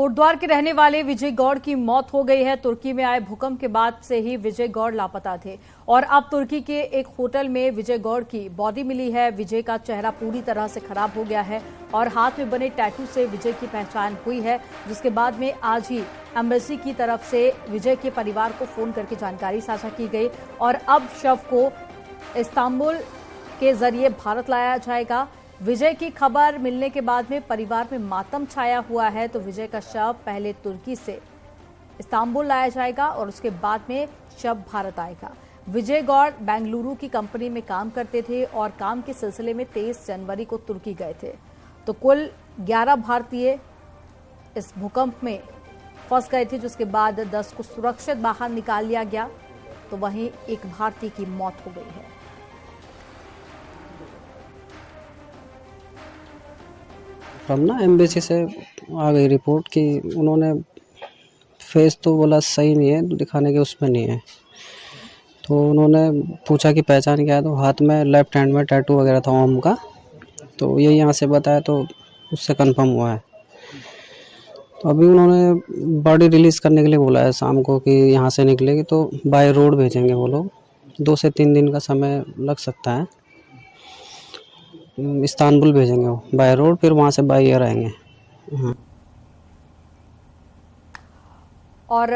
कोटद्वार के रहने वाले विजय गौड़ की मौत हो गई है। तुर्की में आए भूकंप के बाद से ही विजय गौड़ लापता थे और अब तुर्की के एक होटल में विजय गौड़ की बॉडी मिली है। विजय का चेहरा पूरी तरह से खराब हो गया है और हाथ में बने टैटू से विजय की पहचान हुई है, जिसके बाद में आज ही एम्बेसी की तरफ से विजय के परिवार को फोन करके जानकारी साझा की गई और अब शव को इस्तांबुल के जरिए भारत लाया जाएगा। विजय की खबर मिलने के बाद में परिवार में मातम छाया हुआ है, तो विजय का शव पहले तुर्की से इस्तांबुल लाया जाएगा और उसके बाद में शव भारत आएगा। विजय गौड़ बेंगलुरु की कंपनी में काम करते थे और काम के सिलसिले में 23 जनवरी को तुर्की गए थे। तो कुल 11 भारतीय इस भूकंप में फंस गए थे, जिसके बाद 10 को सुरक्षित बाहर निकाल लिया गया, तो वहीं एक भारतीय की मौत हो गई है। हम ना एम्बेसी से आ गई रिपोर्ट कि उन्होंने फेस तो बोला सही नहीं है, दिखाने के उसमें नहीं है। तो उन्होंने पूछा कि पहचान क्या है, तो हाथ में लेफ्ट हैंड में टैटू वगैरह था ओम का, तो ये यहाँ से बताया तो उससे कंफर्म हुआ है। तो अभी उन्होंने बॉडी रिलीज़ करने के लिए बोला है शाम को कि यहाँ से निकलेगी तो बाय रोड भेजेंगे वो लोग। 2 से 3 दिन का समय लग सकता है। इस्तांबुल भेजेंगे वो बाय रोड, फिर वहाँ से बाय एयर आएंगे। और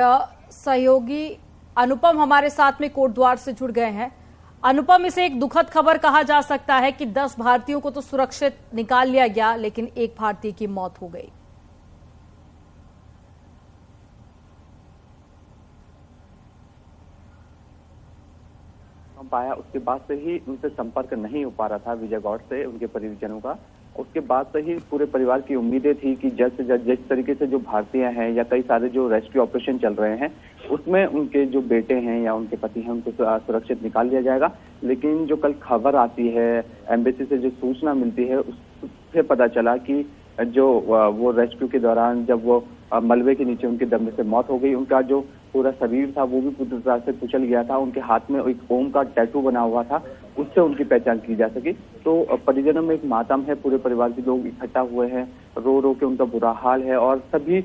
सहयोगी अनुपम हमारे साथ में कोटद्वार से जुड़ गए हैं। अनुपम, इसे एक दुखद खबर कहा जा सकता है कि 10 भारतीयों को तो सुरक्षित निकाल लिया गया, लेकिन एक भारतीय की मौत हो गई। पाया उसके बाद से ही उनसे संपर्क नहीं हो पा रहा था विजय गौड़ से, उनके परिजनों का। उसके बाद से ही पूरे परिवार की उम्मीदें थी कि जल्द से जल्द जिस तरीके से जो भारतीय हैं या कई सारे जो रेस्क्यू ऑपरेशन चल रहे हैं उसमें उनके जो बेटे हैं या उनके पति हैं उनको सुरक्षित निकाल लिया जाएगा। लेकिन जो कल खबर आती है, एम्बेसी से जो सूचना मिलती है, उससे पता चला कि जो वो रेस्क्यू के दौरान जब वो मलबे के नीचे उनके दबने से मौत हो गई, उनका जो पूरा शरीर था वो भी पूरी तरह से कुचल गया था। उनके हाथ में एक ओम का टैटू बना हुआ था, उससे उनकी पहचान की जा सकी। तो परिजनों में एक मातम है, पूरे परिवार के लोग इकट्ठा हुए हैं, रो रो के उनका बुरा हाल है और सभी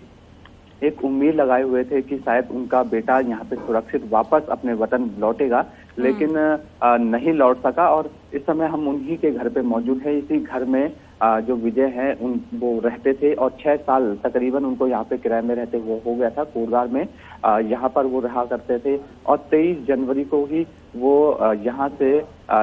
एक उम्मीद लगाए हुए थे कि शायद उनका बेटा यहाँ पे सुरक्षित वापस अपने वतन लौटेगा, लेकिन नहीं लौट सका। और इस समय हम उन्हीं के घर पे मौजूद हैं। इसी घर में जो विजय हैं वो रहते थे और 6 साल तकरीबन उनको यहाँ पे किराए में रहते हुए हो गया था। कोटद्वार में यहाँ पर वो रहा करते थे और 23 जनवरी को ही वो यहाँ से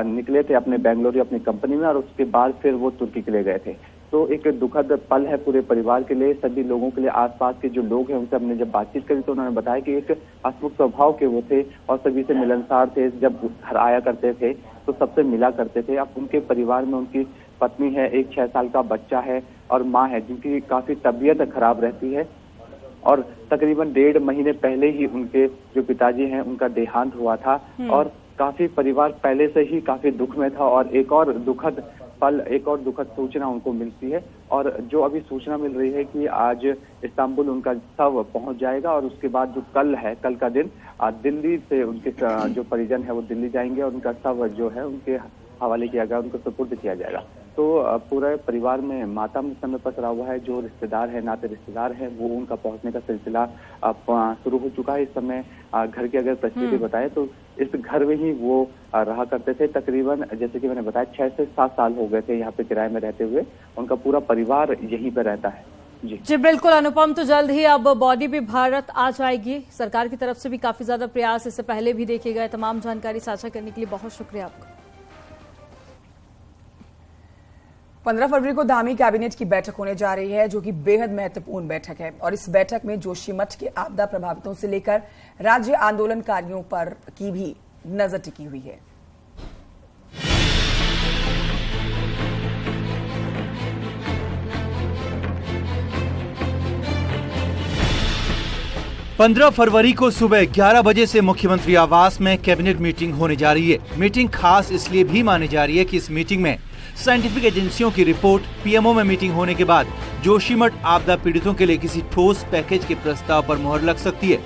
निकले थे अपने बेंगलुरु अपनी कंपनी में और उसके बाद फिर वो तुर्की के लिए गए थे। तो एक दुखद पल है पूरे परिवार के लिए, सभी लोगों के लिए। आसपास के जो लोग हैं उनसे हमने जब बातचीत करी तो उन्होंने बताया कि एक हंसमुख स्वभाव के वो थे और सभी से मिलनसार थे। जब घर आया करते थे तो सबसे मिला करते थे। अब उनके परिवार में उनकी पत्नी है, एक 6 साल का बच्चा है और माँ है जिनकी काफी तबीयत खराब रहती है और तकरीबन 1.5 महीने पहले ही उनके जो पिताजी हैं उनका देहांत हुआ था और काफी परिवार पहले से ही काफी दुख में था। और एक और दुखद पल, एक और दुखद सूचना उनको मिलती है और जो अभी सूचना मिल रही है कि आज इस्तांबुल उनका शव पहुंच जाएगा और उसके बाद जो कल का दिन दिल्ली से उनके जो परिजन है वो दिल्ली जाएंगे और उनका शव जो है उनके हवाले किया गया, उनको सुपुर्द किया जाएगा। तो पूरे परिवार में मातम इस समय पसरा हुआ है। जो रिश्तेदार है, नाते रिश्तेदार है, वो उनका पहुंचने का सिलसिला शुरू हो चुका है। इस समय घर की अगर परिस्थिति बताएं तो इस घर में ही वो रहा करते थे। तकरीबन जैसे कि मैंने बताया 6 से 7 साल हो गए थे यहाँ पे किराए में रहते हुए। उनका पूरा परिवार यहीं पे रहता है। जी बिल्कुल अनुपम, तो जल्द ही अब बॉडी भी भारत आ जाएगी। सरकार की तरफ से भी काफी ज्यादा प्रयास इससे पहले भी देखे गए। तमाम जानकारी साझा करने के लिए बहुत शुक्रिया आपका। 15 फरवरी को धामी कैबिनेट की बैठक होने जा रही है, जो कि बेहद महत्वपूर्ण बैठक है और इस बैठक में जोशीमठ के आपदा प्रभावितों से लेकर राज्य आंदोलनकारियों पर की भी नजर टिकी हुई है। पंद्रह फरवरी को सुबह 11 बजे से मुख्यमंत्री आवास में कैबिनेट मीटिंग होने जा रही है। मीटिंग खास इसलिए भी मानी जा रही है कि इस मीटिंग में साइंटिफिक एजेंसियों की रिपोर्ट, पीएमओ में मीटिंग होने के बाद जोशीमठ आपदा पीड़ितों के लिए किसी ठोस पैकेज के प्रस्ताव पर मुहर लग सकती है।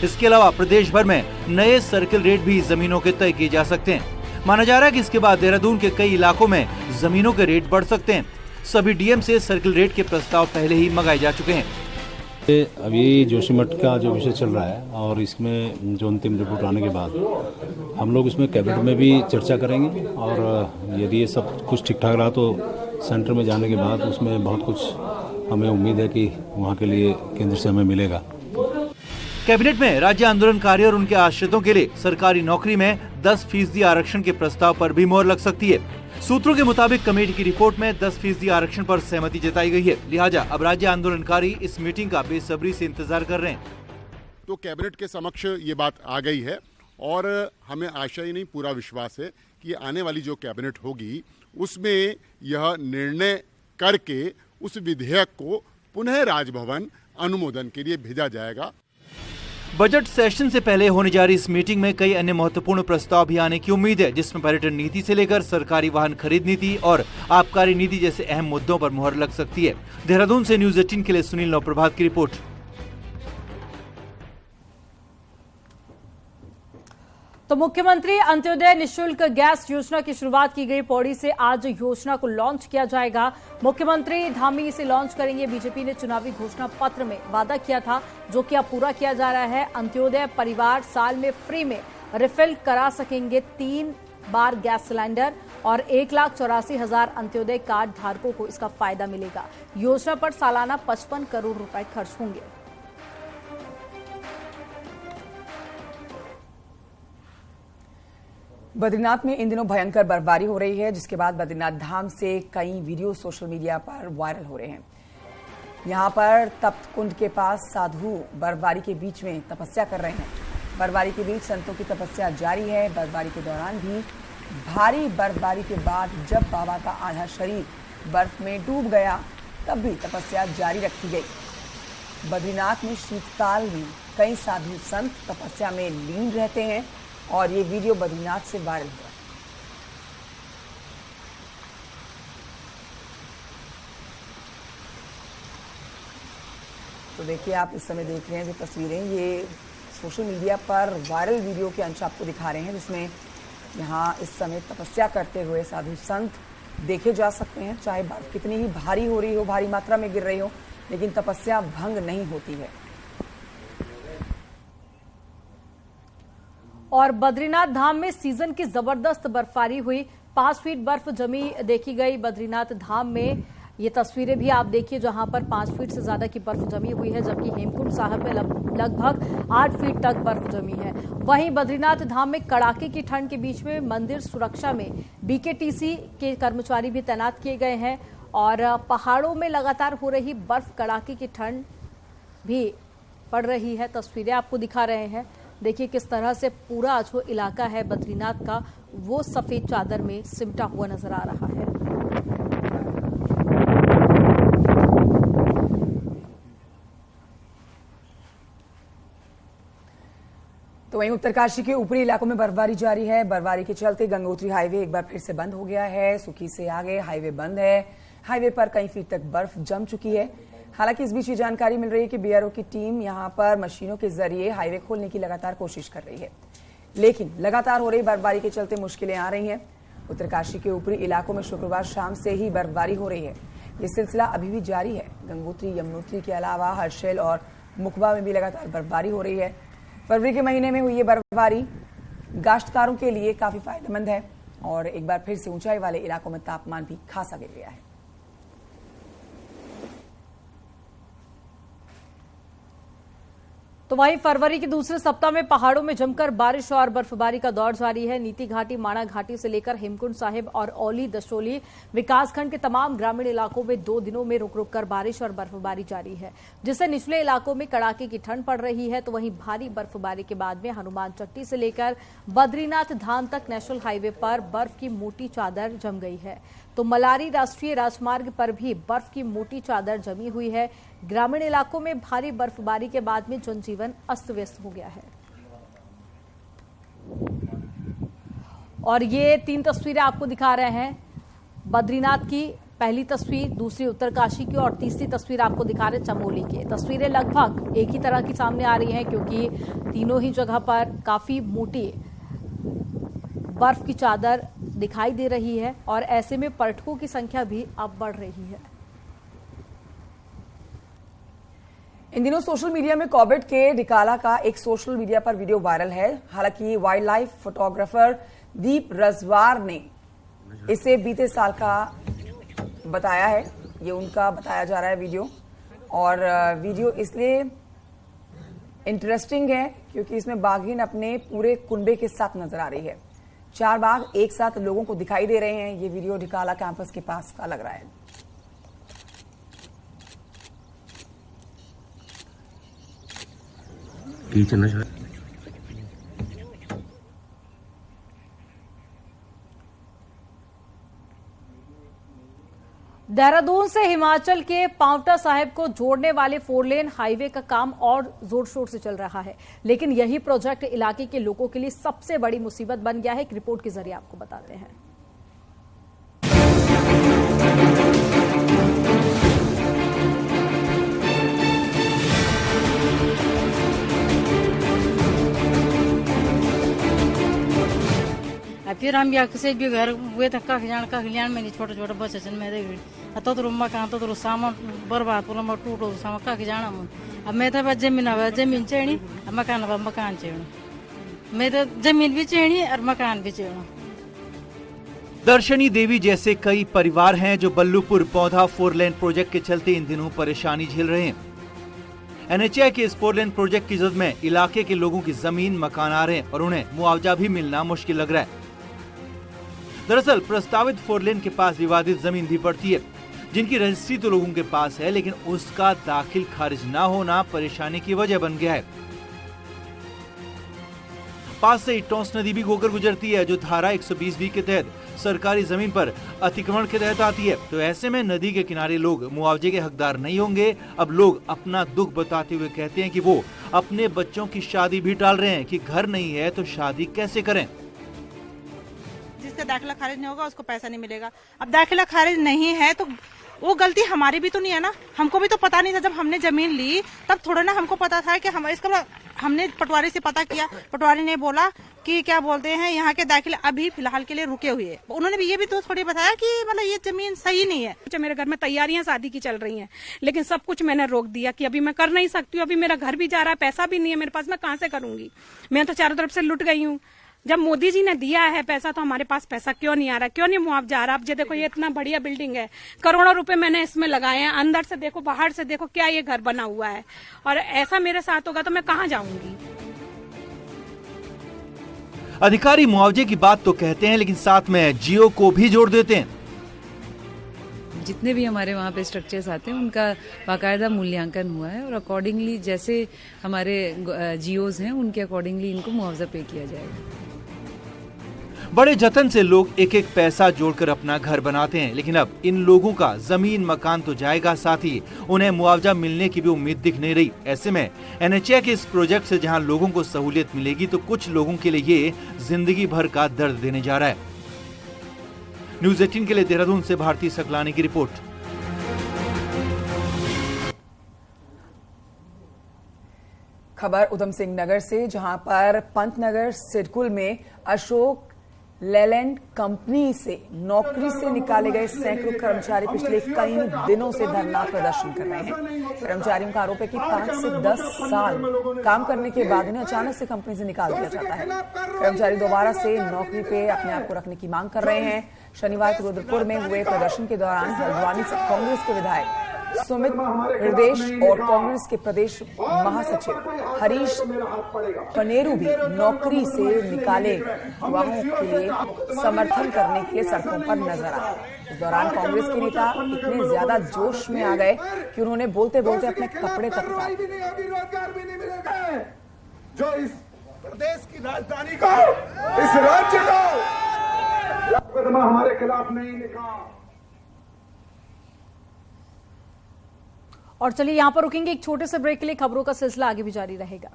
इसके अलावा प्रदेश भर में नए सर्किल रेट भी जमीनों के तय किए जा सकते हैं। माना जा रहा है कि इसके बाद देहरादून के कई इलाकों में जमीनों के रेट बढ़ सकते हैं। सभी डीएम से सर्किल रेट के प्रस्ताव पहले ही मंगाए जा चुके हैं। अभी जोशीमठ का जो विषय चल रहा है और इसमें जो अंतिम रिपोर्ट आने के बाद हम लोग इसमें कैबिनेट में भी चर्चा करेंगे और यदि ये सब कुछ ठीक ठाक रहा तो सेंटर में जाने के बाद उसमें बहुत कुछ हमें उम्मीद है कि वहाँ के लिए केंद्र से हमें मिलेगा। कैबिनेट में राज्य आंदोलनकारी और उनके आश्रितों के लिए सरकारी नौकरी में 10% आरक्षण के प्रस्ताव पर भी मोहर लग सकती है। सूत्रों के मुताबिक कमेटी की रिपोर्ट में 10% आरक्षण पर सहमति जताई गई है। लिहाजा अब राज्य आंदोलनकारी इस मीटिंग का बेसब्री से इंतजार कर रहे हैं। तो कैबिनेट के समक्ष ये बात आ गई है और हमें आशा ही नहीं पूरा विश्वास है कि आने वाली जो कैबिनेट होगी उसमें यह निर्णय करके उस विधेयक को पुनः राजभवन अनुमोदन के लिए भेजा जाएगा। बजट सेशन से पहले होने जा रही इस मीटिंग में कई अन्य महत्वपूर्ण प्रस्ताव भी आने की उम्मीद है, जिसमें पर्यटन नीति से लेकर सरकारी वाहन खरीद नीति और आबकारी नीति जैसे अहम मुद्दों पर मुहर लग सकती है। देहरादून से न्यूज 18 के लिए सुनील नवप्रभात की रिपोर्ट। तो मुख्यमंत्री अंत्योदय निःशुल्क गैस योजना की शुरुआत की गई। पौड़ी से आज योजना को लॉन्च किया जाएगा। मुख्यमंत्री धामी इसे लॉन्च करेंगे। बीजेपी ने चुनावी घोषणा पत्र में वादा किया था, जो कि अब पूरा किया जा रहा है। अंत्योदय परिवार साल में फ्री में रिफिल करा सकेंगे 3 बार गैस सिलेंडर और 1,84,000 अंत्योदय कार्ड धारकों को इसका फायदा मिलेगा। योजना पर सालाना 55 करोड़ रुपए खर्च होंगे। बद्रीनाथ में इन दिनों भयंकर बर्फबारी हो रही है, जिसके बाद बद्रीनाथ धाम से कई वीडियो सोशल मीडिया पर वायरल हो रहे हैं। यहां पर तप्त कुंड के पास साधु बर्फबारी के बीच में तपस्या कर रहे हैं। बर्फबारी के बीच संतों की तपस्या जारी है। बर्फबारी के दौरान भी भारी बर्फबारी के बाद जब बाबा का आधा शरीर बर्फ में डूब गया, तब भी तपस्या जारी रखी गई। बद्रीनाथ में शीतकाल में कई साधु संत तपस्या में लीन रहते हैं और ये वीडियो बद्रीनाथ से वायरल हुआ। तो देखिए, आप इस समय देख रहे हैं जो तस्वीरें, ये सोशल मीडिया पर वायरल वीडियो के अंश आपको दिखा रहे हैं, जिसमें यहाँ इस समय तपस्या करते हुए साधु संत देखे जा सकते हैं। चाहे बर्फ कितनी ही भारी हो रही हो, भारी मात्रा में गिर रही हो, लेकिन तपस्या भंग नहीं होती है। और बद्रीनाथ धाम में सीजन की जबरदस्त बर्फबारी हुई। 5 फीट बर्फ जमी देखी गई बद्रीनाथ धाम में। ये तस्वीरें भी आप देखिए, जहां पर 5 फीट से ज्यादा की बर्फ जमी हुई है, जबकि हेमकुंड साहिब में लगभग 8 फीट तक बर्फ जमी है। वहीं बद्रीनाथ धाम में कड़ाके की ठंड के बीच में मंदिर सुरक्षा में बीकेटीसी के कर्मचारी भी तैनात किए गए हैं और पहाड़ों में लगातार हो रही बर्फ कड़ाके की ठंड भी पड़ रही है। तस्वीरें आपको दिखा रहे हैं। देखिए किस तरह से पूरा जो इलाका है बद्रीनाथ का, वो सफेद चादर में सिमटा हुआ नजर आ रहा है। तो वहीं उत्तरकाशी के ऊपरी इलाकों में बर्फबारी जारी है। बर्फबारी के चलते गंगोत्री हाईवे एक बार फिर से बंद हो गया है। सुखी से आगे हाईवे बंद है। हाईवे पर कई फीट तक बर्फ जम चुकी है। हालांकि इस बीच ये जानकारी मिल रही है कि बीआरओ की टीम यहां पर मशीनों के जरिए हाईवे खोलने की लगातार कोशिश कर रही है, लेकिन लगातार हो रही बर्फबारी के चलते मुश्किलें आ रही हैं। उत्तरकाशी के ऊपरी इलाकों में शुक्रवार शाम से ही बर्फबारी हो रही है। ये सिलसिला अभी भी जारी है। गंगोत्री, यमुनोत्री के अलावा हर्षैल और मुखबा में भी लगातार बर्फबारी हो रही है। फरवरी के महीने में हुई ये बर्फबारी काश्तकारों के लिए काफी फायदेमंद है और एक बार फिर से ऊंचाई वाले इलाकों में तापमान भी खासा गिर गया है। तो वहीं फरवरी के दूसरे सप्ताह में पहाड़ों में जमकर बारिश और बर्फबारी का दौर जारी है। नीति घाटी, माणा घाटी से लेकर हेमकुंड साहिब और औली दशोली विकासखंड के तमाम ग्रामीण इलाकों में 2 दिनों में रुक रुक कर बारिश और बर्फबारी जारी है, जिससे निचले इलाकों में कड़ाके की ठंड पड़ रही है। तो वहीं भारी बर्फबारी के बाद में हनुमान चट्टी से लेकर बद्रीनाथ धाम तक नेशनल हाईवे पर बर्फ की मोटी चादर जम गई है। तो मलारी राष्ट्रीय राजमार्ग पर भी बर्फ की मोटी चादर जमी हुई है। ग्रामीण इलाकों में भारी बर्फबारी के बाद में जनजीवन अस्त व्यस्त हो गया है। और ये 3 तस्वीरें आपको दिखा रहे हैं। बद्रीनाथ की पहली तस्वीर, दूसरी उत्तरकाशी की और तीसरी तस्वीर आपको दिखा रहे चमोली की। तस्वीरें लगभग एक ही तरह की सामने आ रही हैं, क्योंकि तीनों ही जगह पर काफी मोटी बर्फ की चादर दिखाई दे रही है और ऐसे में पर्यटकों की संख्या भी अब बढ़ रही है। इन दिनों सोशल मीडिया में कॉर्बेट के डिकाला का एक सोशल मीडिया पर वीडियो वायरल है। हालांकि वाइल्ड लाइफ फोटोग्राफर दीप रजवार ने इसे बीते साल का बताया है। ये उनका बताया जा रहा है वीडियो, और वीडियो इसलिए इंटरेस्टिंग है क्योंकि इसमें बाघिन अपने पूरे कुनबे के साथ नजर आ रही है। 4 बाघ एक साथ लोगों को दिखाई दे रहे हैं। ये वीडियो डिकाला कैंपस के पास का लग रहा है। देहरादून से हिमाचल के पांवटा साहिब को जोड़ने वाले 4 लेन हाईवे का काम और जोर शोर से चल रहा है, लेकिन यही प्रोजेक्ट इलाके के लोगों के लिए सबसे बड़ी मुसीबत बन गया है। एक रिपोर्ट के जरिए आपको बताते हैं। फिर हम या किसी भी घर हुए तक का कल्याण में छोटे छोटे बच्चे में तो रूम का तो सामान बर्बाद पूरा टूटो सामान का जाना अब मैं तो जमीन जमीन चाहिए मकान चाहिए मैं तो जमीन भी चाहिए और मकान भी चाहिए। दर्शनी देवी जैसे कई परिवार हैं जो बल्लूपुर पौधा 4 लेन प्रोजेक्ट के चलते इन दिनों परेशानी झेल रहे हैं। NHAI के इस 4 लेन प्रोजेक्ट की जद में इलाके के लोगों की जमीन मकान आ रहे हैं और उन्हें मुआवजा भी मिलना मुश्किल लग रहा है। दरअसल प्रस्तावित 4 लेन के पास विवादित जमीन भी पड़ती है, जिनकी रजिस्ट्री तो लोगों के पास है, लेकिन उसका दाखिल खारिज न होना परेशानी की वजह बन गया है। पास से टोंस नदी भी होकर गुजरती है, जो धारा 120B के तहत सरकारी जमीन पर अतिक्रमण के तहत आती है। तो ऐसे में नदी के किनारे लोग मुआवजे के हकदार नहीं होंगे। अब लोग अपना दुख बताते हुए कहते हैं कि वो अपने बच्चों की शादी भी टाल रहे हैं कि घर नहीं है तो शादी कैसे करें। जिसका दाखिला खारिज नहीं होगा उसको पैसा नहीं मिलेगा। अब दाखिला खारिज नहीं है तो वो गलती हमारी भी तो नहीं है ना। हमको भी तो पता नहीं था, जब हमने जमीन ली तब थोड़ा ना हमको पता था कि हम इसका हमने पटवारी से पता किया। पटवारी ने बोला कि क्या बोलते हैं यहाँ के दाखिले अभी फिलहाल के लिए रुके हुए हैं। उन्होंने भी ये भी तो थोड़ी बताया कि मतलब ये जमीन सही नहीं है। मेरे घर में तैयारियां शादी की चल रही हैं, लेकिन सब कुछ मैंने रोक दिया कि अभी मैं कर नहीं सकती हूँ। अभी मेरा घर भी जा रहा है, पैसा भी नहीं है मेरे पास, मैं कहाँ से करूंगी। मैं तो चारों तरफ से लुट गई हूँ। जब मोदी जी ने दिया है पैसा तो हमारे पास पैसा क्यों नहीं आ रहा, क्यों नहीं मुआवजा आ रहा। अब ये देखो, ये इतना बढ़िया बिल्डिंग है, करोड़ों रुपए मैंने इसमें लगाए हैं। अंदर से देखो, बाहर से देखो, क्या ये घर बना हुआ है। और ऐसा मेरे साथ होगा तो मैं कहाँ जाऊंगी। अधिकारी मुआवजे की बात तो कहते हैं, लेकिन साथ में जियो को भी जोड़ देते हैं। जितने भी हमारे वहाँ पे स्ट्रक्चर्स आते हैं उनका बाकायदा मूल्यांकन हुआ है और अकॉर्डिंगली जैसे हमारे जियोज हैं उनके अकॉर्डिंगली इनको मुआवजा पे किया जाएगा। बड़े जतन से लोग एक एक पैसा जोड़कर अपना घर बनाते हैं, लेकिन अब इन लोगों का जमीन मकान तो जाएगा, साथ ही उन्हें मुआवजा मिलने की भी उम्मीद दिख नहीं रही। ऐसे में NHAI के इस प्रोजेक्ट से जहां लोगों को सहूलियत मिलेगी तो कुछ लोगों के लिए ये जिंदगी भर का दर्द देने जा रहा है। न्यूज़ 18 के लिए देहरादून से भारती सकलानी की रिपोर्ट। खबर उधम सिंह नगर से, जहां पर पंतनगर सिडकुल में अशोक लेलैंड कंपनी से नौकरी से निकाले गए सैकड़ों कर्मचारी पिछले कई दिनों से धरना प्रदर्शन कर रहे हैं। कर्मचारियों का आरोप है कि 5 से 10 साल काम करने के बाद उन्हें अचानक से कंपनी से निकाल दिया जाता है। कर्मचारी दोबारा से नौकरी पे अपने आप को रखने की मांग कर रहे हैं। शनिवार को रुद्रपुर में हुए प्रदर्शन के दौरान हल्द्वानी से कांग्रेस के विधायक सुमित हृदय और कांग्रेस के प्रदेश महासचिव हरीश पनेरू भी नौकरी से निकाले युवाओं के लिए समर्थन करने के लिए सड़कों पर नजर आए। इस दौरान कांग्रेस के नेता इतने ज्यादा जोश में आ गए कि उन्होंने बोलते बोलते अपने कपड़े तक उतारे। जो इस प्रदेश की राजधानी को, इस राज्य को मुकदमा हमारे खिलाफ नहीं लिखा। और चलिए यहाँ पर रुकेंगे एक छोटे से ब्रेक के लिए। खबरों का सिलसिला आगे भी जारी रहेगा।